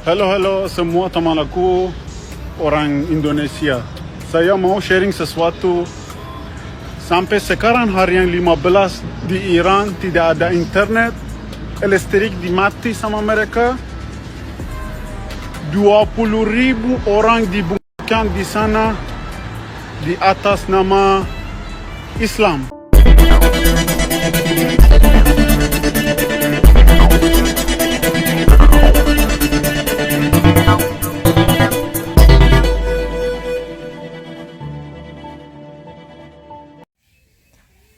Halo semua teman aku orang Indonesia. Saya mau sharing sesuatu. Sampai sekarang hari yang 15 di Iran tidak ada internet, listrik dimati sama mereka. 20.000 orang dibunuhkan di sana di atas nama Islam.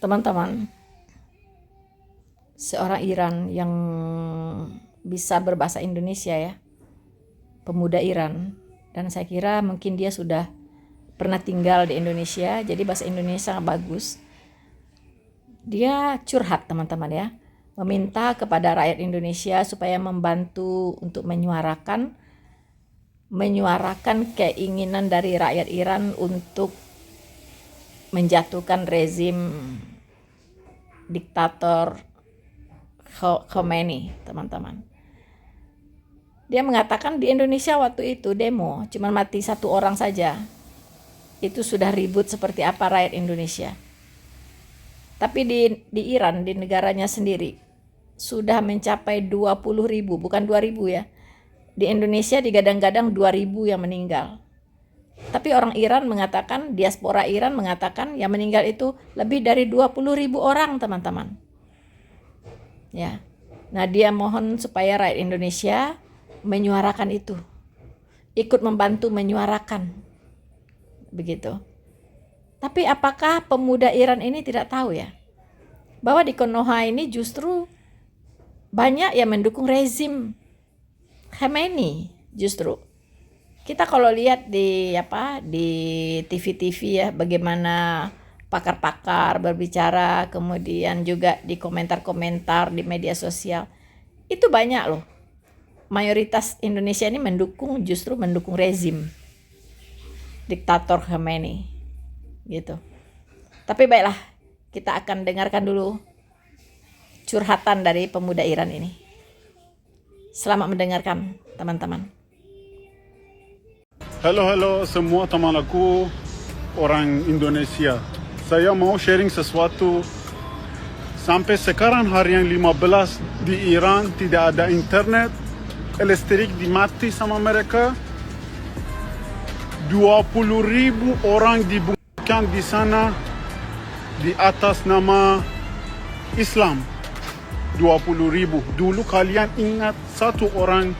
Teman-teman, seorang Iran yang bisa berbahasa Indonesia ya, pemuda Iran, dan saya kira mungkin dia sudah pernah tinggal di Indonesia, jadi bahasa Indonesia sangat bagus. Dia curhat teman-teman ya, meminta kepada rakyat Indonesia supaya membantu untuk menyuarakan keinginan dari rakyat Iran untuk menjatuhkan rezim diktator Khomeini, teman-teman. Dia mengatakan di Indonesia waktu itu demo cuma mati satu orang saja, itu sudah ribut seperti apa rakyat Indonesia. Tapi di Iran, di negaranya sendiri, sudah mencapai 20.000, bukan 2.000 ya. Di Indonesia digadang-gadang 2.000 yang meninggal. Tapi orang Iran mengatakan, diaspora Iran mengatakan yang meninggal itu lebih dari 20.000 orang, teman-teman. Ya. Nah, dia mohon supaya rakyat Indonesia menyuarakan itu. Ikut membantu menyuarakan. Begitu. Tapi apakah pemuda Iran ini tidak tahu ya? Bahwa di Konoha ini justru banyak yang mendukung rezim Khomeini justru. Kita kalau lihat di TV-TV ya, bagaimana pakar-pakar berbicara, kemudian juga di komentar-komentar di media sosial, itu banyak loh. Mayoritas Indonesia ini justru mendukung rezim diktator Khomeini, gitu. Tapi baiklah, kita akan dengarkan dulu curhatan dari pemuda Iran ini. Selamat mendengarkan, teman-teman. Halo semua teman aku orang Indonesia. Saya mau sharing sesuatu. Sampai sekarang hari yang 15 di Iran tidak ada internet, listrik dimati sama mereka. 20.000 orang dibunuhkan di sana di atas nama Islam. 20.000. Dulu kalian ingat satu orang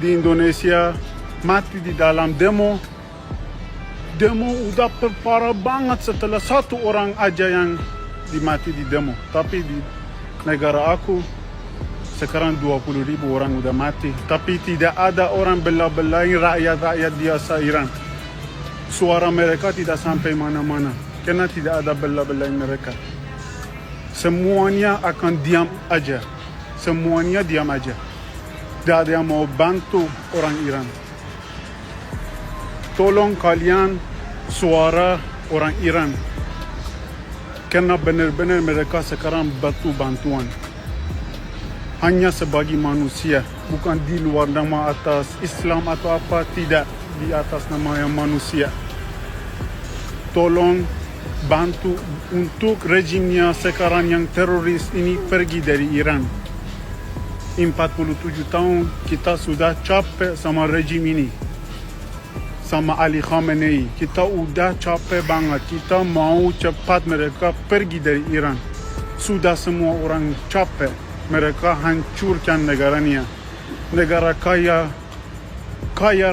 di Indonesia mati di dalam demo udah parah banget setelah satu orang aja yang dimati di demo. Tapi di negara aku sekarang 20.000 orang udah mati. Tapi tidak ada orang bela-belain rakyat biasa Iran. Suara mereka tidak sampai mana-mana karena tidak ada bela-belain mereka. Semuanya akan diam aja. Semuanya diam aja. Tidak ada yang mau bantu orang Iran. Tolong kalian suara orang Iran. Karena benar-benar mereka sekarang butuh bantuan. Hanya sebagai manusia. Bukan di luar nama atas Islam atau apa. Tidak di atas nama yang manusia. Tolong bantu untuk rejimnya sekarang yang teroris ini pergi dari Iran. 47 tahun kita sudah capek sama rejim ini. Sama Ali Khamenei, kita udah capek banget. Kita mau cepat mereka pergi dari Iran. Sudah semua orang capek. Mereka hancurkan negaranya. Negara kaya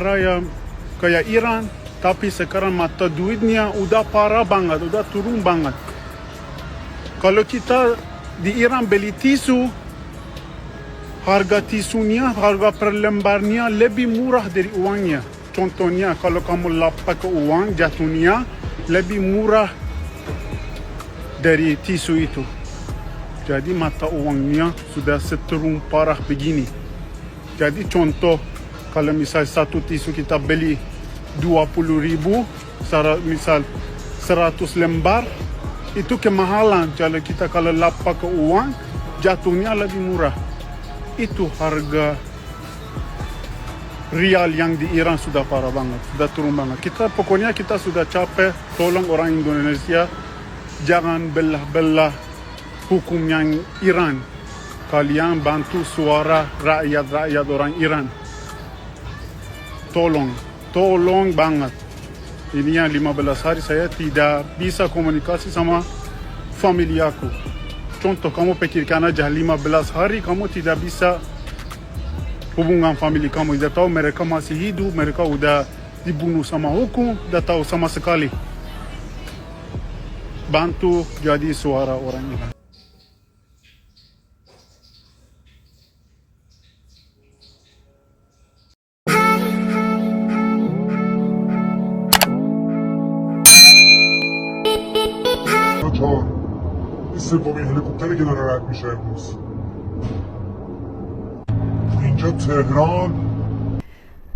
raya, kaya Iran. Tapi sekarang mata duitnya udah parah banget, udah turun banget. Kalau kita di Iran beli tisu, harga tisunya, harga per lembarnya lebih murah dari uangnya. Contohnya kalau kamu lapak ke uang jatuhnya lebih murah dari tisu itu. Jadi mata uangnya sudah seturun parah begini. Jadi contoh kalau misal satu tisu kita beli 20.000, misal 100 lembar, itu kemahalan. Kalau lapak ke uang jatuhnya lebih murah. Itu harga Rial yang di Iran sudah parah banget, sudah turun banget. Pokoknya kita sudah capek, tolong orang Indonesia jangan belah-belah hukum yang Iran. Kalian bantu suara rakyat orang Iran. Tolong banget. Ini yang 15 hari saya tidak bisa komunikasi sama familiaku. Contoh, kamu pikirkan aja 15 hari kamu tidak bisa hubungan famili kamu. Tidak tahu mereka masih hidup, mereka udah dibunuh sama hukum, tidak tahu sama sekali. Bantu jadi suara orang Iran. سومین هلیکوپتری که داره رد میشه امروز اینجا تهران.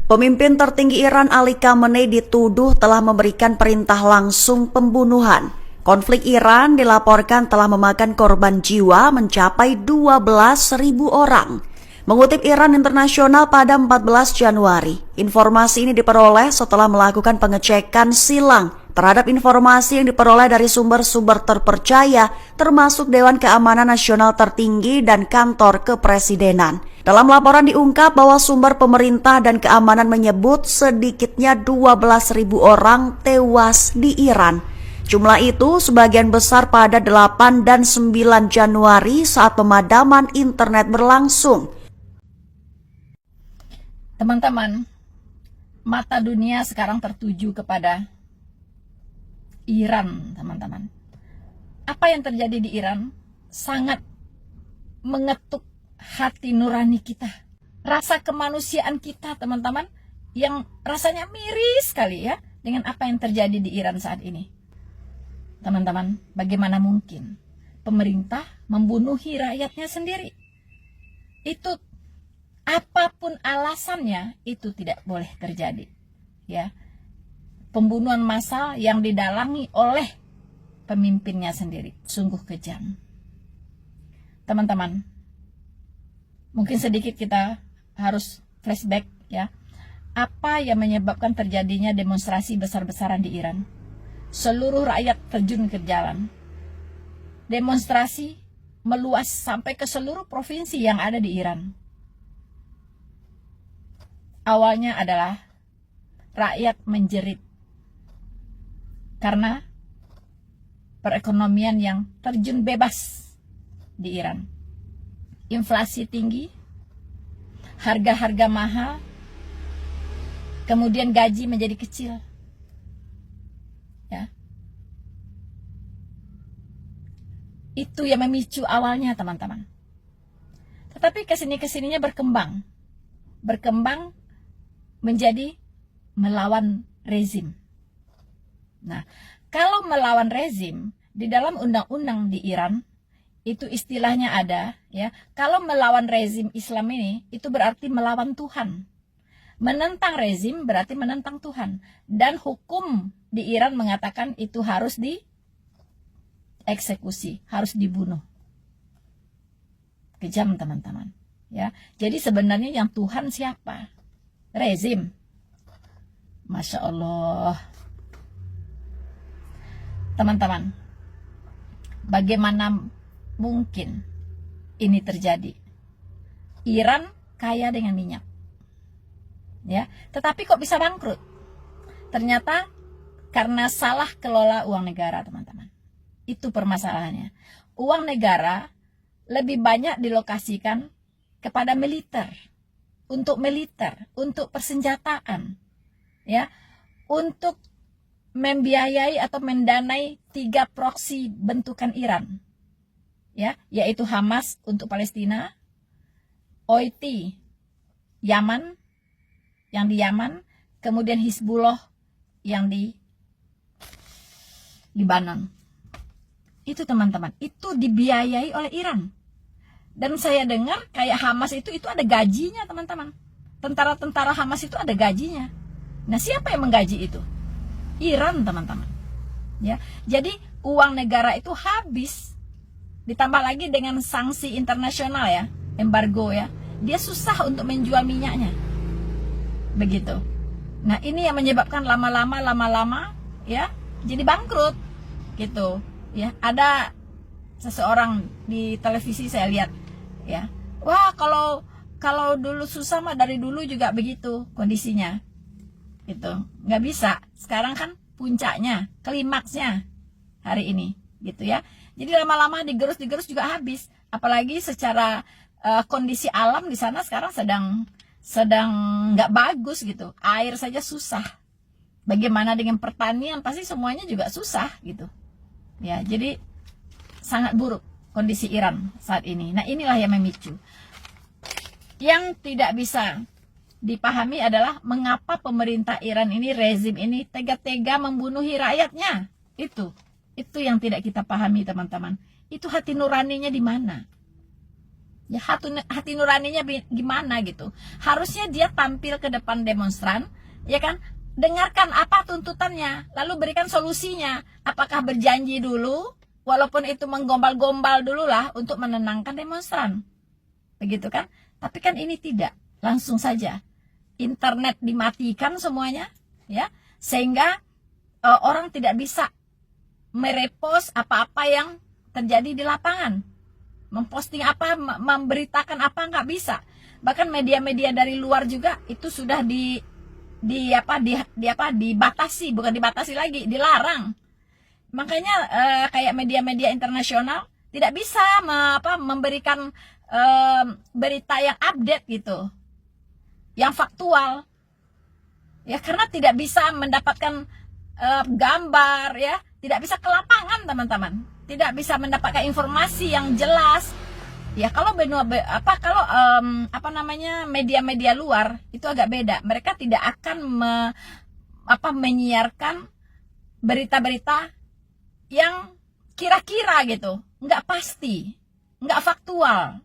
Pemimpin tertinggi Iran Ali Khamenei dituduh telah memberikan perintah langsung pembunuhan. Konflik Iran dilaporkan telah memakan korban jiwa mencapai 12.000 orang. Mengutip Iran Internasional pada 14 Januari, informasi ini diperoleh setelah melakukan pengecekan silang terhadap informasi yang diperoleh dari sumber-sumber terpercaya termasuk Dewan Keamanan Nasional tertinggi dan kantor kepresidenan. Dalam laporan diungkap bahwa sumber pemerintah dan keamanan menyebut sedikitnya 12.000 orang tewas di Iran. Jumlah itu sebagian besar pada 8 dan 9 Januari saat pemadaman internet berlangsung. Teman-teman, mata dunia sekarang tertuju kepada Iran, teman-teman. Apa yang terjadi di Iran sangat mengetuk hati nurani kita. Rasa kemanusiaan kita, teman-teman, yang rasanya miris sekali ya dengan apa yang terjadi di Iran saat ini. Teman-teman, bagaimana mungkin pemerintah membunuhi rakyatnya sendiri? Itu apapun alasannya itu tidak boleh terjadi. Ya. Pembunuhan massal yang didalangi oleh pemimpinnya sendiri. Sungguh kejam. Teman-teman, mungkin sedikit kita harus flashback ya. Apa yang menyebabkan terjadinya demonstrasi besar-besaran di Iran? Seluruh rakyat terjun ke jalan. Demonstrasi meluas sampai ke seluruh provinsi yang ada di Iran. Awalnya adalah rakyat menjerit karena perekonomian yang terjun bebas di Iran. Inflasi tinggi, harga-harga mahal, kemudian gaji menjadi kecil. Ya. Itu yang memicu awalnya, teman-teman. Tetapi kesininya berkembang menjadi melawan rezim. Nah, kalau melawan rezim di dalam undang-undang di Iran itu istilahnya ada ya. Kalau melawan rezim Islam ini itu berarti melawan Tuhan. Menentang rezim berarti menentang Tuhan. Dan hukum di Iran mengatakan itu harus dieksekusi, harus dibunuh. Kejam, teman-teman. Ya, jadi sebenarnya yang Tuhan siapa? Rezim. Masya Allah. Teman-teman, bagaimana mungkin ini terjadi? Iran kaya dengan minyak, ya, tetapi kok bisa bangkrut? Ternyata karena salah kelola uang negara, teman-teman. Itu permasalahannya. Uang negara lebih banyak dilokasikan kepada militer, untuk persenjataan, ya, untuk membiayai atau mendanai 3 proksi bentukan Iran, ya, yaitu Hamas untuk Palestina, OIT Yaman yang di Yaman, kemudian Hizbullah yang di Libanon. Itu, teman-teman, itu dibiayai oleh Iran. Dan saya dengar kayak Hamas itu ada gajinya, teman-teman. Tentara-tentara Hamas itu ada gajinya. Nah, siapa yang menggaji itu? Iran, teman-teman. Ya, jadi uang negara itu habis. Ditambah lagi dengan sanksi internasional ya, embargo ya. Dia susah untuk menjual minyaknya. begitu. Nah, ini yang menyebabkan lama-lama ya jadi bangkrut gitu ya. Ada seseorang di televisi saya lihat ya, wah kalau dulu susah mah dari dulu juga begitu kondisinya gitu. Nggak bisa, sekarang kan puncaknya, klimaksnya hari ini gitu ya. Jadi lama-lama digerus juga habis. Apalagi secara kondisi alam di sana sekarang sedang nggak bagus gitu. Air saja susah. Bagaimana dengan pertanian, pasti semuanya juga susah gitu. Ya, jadi sangat buruk kondisi Iran saat ini. Nah, inilah yang memicu. Yang tidak bisa dipahami adalah mengapa pemerintah Iran ini, rezim ini tega-tega membunuhi rakyatnya. Itu yang tidak kita pahami, teman-teman. Itu hati nuraninya di mana? Ya, hati nuraninya gimana gitu. Harusnya dia tampil ke depan demonstran, ya kan? Dengarkan apa tuntutannya, lalu berikan solusinya. Apakah berjanji dulu, walaupun itu menggombal-gombal dulu lah untuk menenangkan demonstran. Begitu kan? Tapi kan ini tidak, langsung saja. Internet dimatikan semuanya, ya, sehingga orang tidak bisa merepost apa-apa yang terjadi di lapangan. Memposting apa, memberitakan apa, nggak bisa. Bahkan media-media dari luar juga itu sudah dibatasi, bukan dibatasi lagi, dilarang. Makanya kayak media-media internasional tidak bisa memberikan berita yang update gitu, yang faktual. Ya, karena tidak bisa mendapatkan gambar, ya, tidak bisa ke lapangan, teman-teman. Tidak bisa mendapatkan informasi yang jelas. Ya, kalau media-media luar itu agak beda. Mereka tidak akan menyiarkan berita-berita yang kira-kira gitu, nggak pasti, nggak faktual,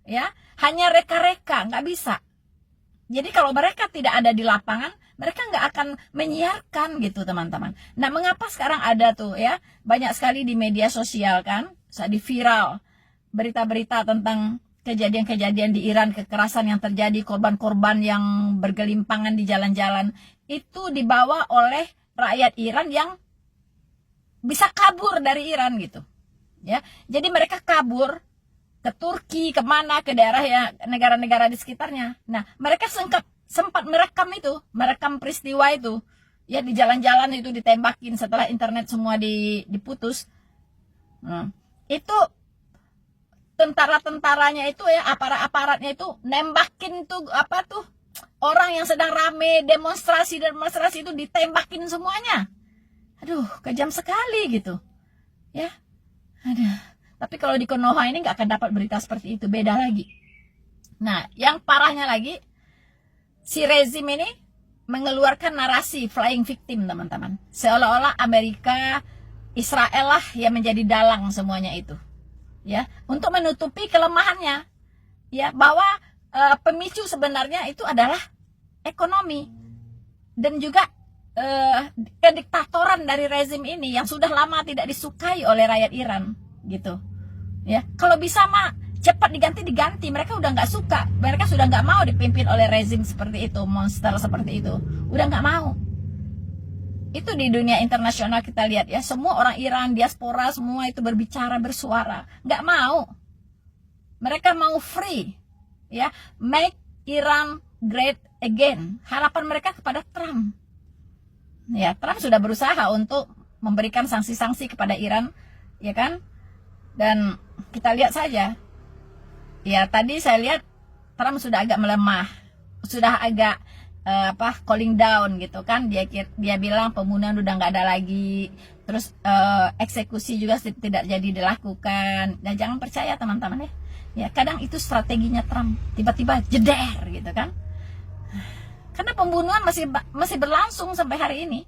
ya, hanya reka-reka, nggak bisa. Jadi kalau mereka tidak ada di lapangan, mereka nggak akan menyiarkan gitu, teman-teman. Nah, mengapa sekarang ada tuh ya banyak sekali di media sosial kan, saat di viral berita-berita tentang kejadian-kejadian di Iran, kekerasan yang terjadi, korban-korban yang bergelimpangan di jalan-jalan, itu dibawa oleh rakyat Iran yang bisa kabur dari Iran gitu, ya. Jadi mereka kabur ke Turki, kemana, ke daerah ya, negara-negara di sekitarnya. Nah, mereka sempat merekam peristiwa itu, ya, di jalan-jalan itu ditembakin setelah internet semua diputus. Itu tentara-tentaranya itu ya, aparat-aparatnya itu nembakin tuh orang yang sedang rame demonstrasi itu ditembakin semuanya. Aduh, kejam sekali gitu, ya. Aduh. Tapi kalau di Konoha ini nggak akan dapat berita seperti itu, beda lagi. Nah, yang parahnya lagi, si rezim ini mengeluarkan narasi flying victim, teman-teman. Seolah-olah Amerika, Israel lah yang menjadi dalang semuanya itu, ya, untuk menutupi kelemahannya, ya, bahwa pemicu sebenarnya itu adalah ekonomi dan juga kediktatoran dari rezim ini yang sudah lama tidak disukai oleh rakyat Iran gitu, ya. Kalau bisa mah cepat diganti, mereka udah nggak suka, mereka sudah nggak mau dipimpin oleh rezim seperti itu, monster seperti itu, udah nggak mau. Itu di dunia internasional kita lihat ya, semua orang Iran, diaspora semua itu berbicara, bersuara, nggak mau. Mereka mau free, ya, make Iran great again. Harapan mereka kepada Trump. Ya, Trump sudah berusaha untuk memberikan sanksi-sanksi kepada Iran, ya kan? Dan kita lihat saja, ya, tadi saya lihat Trump sudah agak melemah, sudah agak cooling down gitu kan. Dia bilang pembunuhan udah nggak ada lagi, terus eksekusi juga tidak jadi dilakukan. Dan jangan percaya, teman-teman, ya, kadang itu strateginya Trump, tiba-tiba jeder gitu kan. Karena pembunuhan masih berlangsung sampai hari ini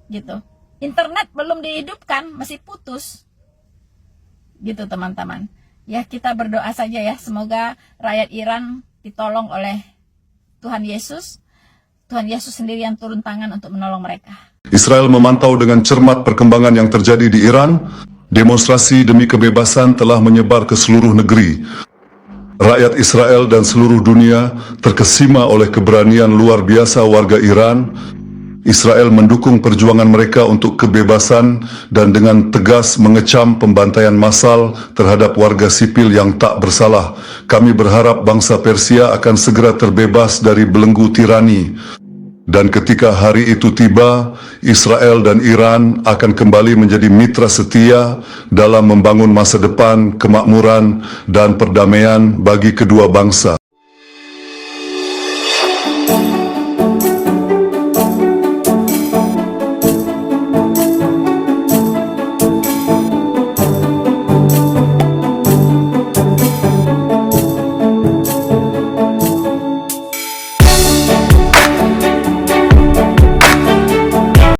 gitu. Internet belum dihidupkan, masih putus gitu, teman-teman. Ya, kita berdoa saja ya, semoga rakyat Iran ditolong oleh Tuhan Yesus. Tuhan Yesus sendiri yang turun tangan untuk menolong mereka. Israel memantau dengan cermat perkembangan yang terjadi di Iran. Demonstrasi demi kebebasan telah menyebar ke seluruh negeri. Rakyat Israel dan seluruh dunia terkesima oleh keberanian luar biasa warga Iran. Israel mendukung perjuangan mereka untuk kebebasan dan dengan tegas mengecam pembantaian massal terhadap warga sipil yang tak bersalah. Kami berharap bangsa Persia akan segera terbebas dari belenggu tirani. Dan ketika hari itu tiba, Israel dan Iran akan kembali menjadi mitra setia dalam membangun masa depan, kemakmuran, dan perdamaian bagi kedua bangsa.